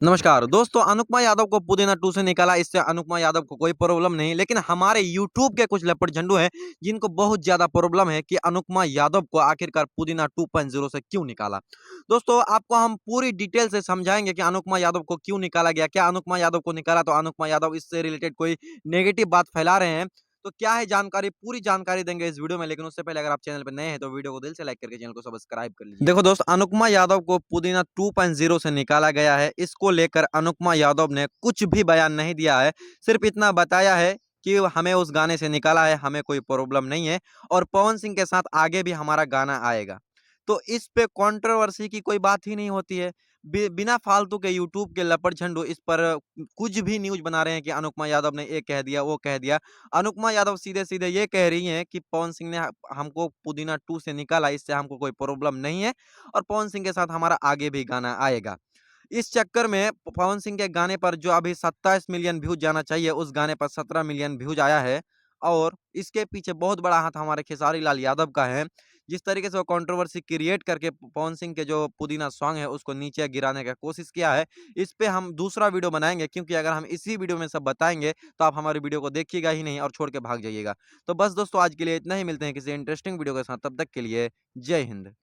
नमस्कार दोस्तों, अनुपमा यादव को पुदीना 2 से निकाला, इससे अनुपमा यादव को कोई प्रॉब्लम नहीं। लेकिन हमारे यूट्यूब के कुछ लपटझंडू हैं, जिनको बहुत ज़्यादा प्रॉब्लम है कि अनुपमा यादव को आखिरकार पुदीना 2.0 से क्यों निकाला। दोस्तों, आपको हम पूरी डिटेल से समझाएँगे कि अनुपमा यादव को क्यों निकाला गया। क्या अनुपमा यादव को निकाला तो अनुपमा यादव इससे रिलेटेड कोई नेगेटिव बात फैला रहे हैं? तो क्या है जानकारी, पूरी जानकारी देंगे इस वीडियो में। लेकिन उससे पहले अगर आप चैनल पे नए हैं तो वीडियो को दिल से लाइक करके चैनल को सब्सक्राइब कर लीजिए। देखो दोस्त, अनुपमा यादव को पुदीना 2.0 से निकाला गया है। इसको लेकर अनुपमा यादव ने कुछ भी बयान नहीं दिया है। सिर्फ इतना बताया है कि हमें उस गाने से निकाला है, हमें कोई प्रॉब्लम नहीं है और पवन सिंह के साथ आगे भी हमारा गाना आएगा। तो इस पे कंट्रोवर्सी की कोई बात ही नहीं होती है। बिना फालतू के यूट्यूब के लपटझंडू इस पर कुछ भी न्यूज़ बना रहे हैं कि अनुपमा यादव ने ये कह दिया, वो कह दिया। अनुपमा यादव सीधे-सीधे ये कह रही हैं कि पवन सिंह ने हमको पुदीना 2 से निकाला, इससे हमको कोई प्रॉब्लम नहीं है और पवन सिंह के साथ हमारा आगे भी गाना आएगा। इस चक्कर में पवन सिंह के गाने पर जो अभी 27 मिलियन व्यूज़ जाना चाहिए, उस गाने पर 17 मिलियन व्यूज़ आया है और इसके पीछे बहुत बड़ा हाथ हमारे खेसारी लाल यादव का है। जिस तरीके से वो कंट्रोवर्सी क्रिएट करके पवन सिंह के जो पुदीना सॉन्ग है, उसको नीचे गिराने का कोशिश किया है। इस पे हम दूसरा वीडियो बनाएँगे, क्योंकि अगर हम इसी वीडियो में सब बताएँगे, तो आप हमारी वीडियो को देखिएगा ही नहीं और छोड़ के भाग जाइएगा। तो बस दोस्तों, आज के लिए इतना ही। मिलते हैं किसी इंटरेस्टिंग वीडियो के साथ, तब तक के लिए जय हिंद।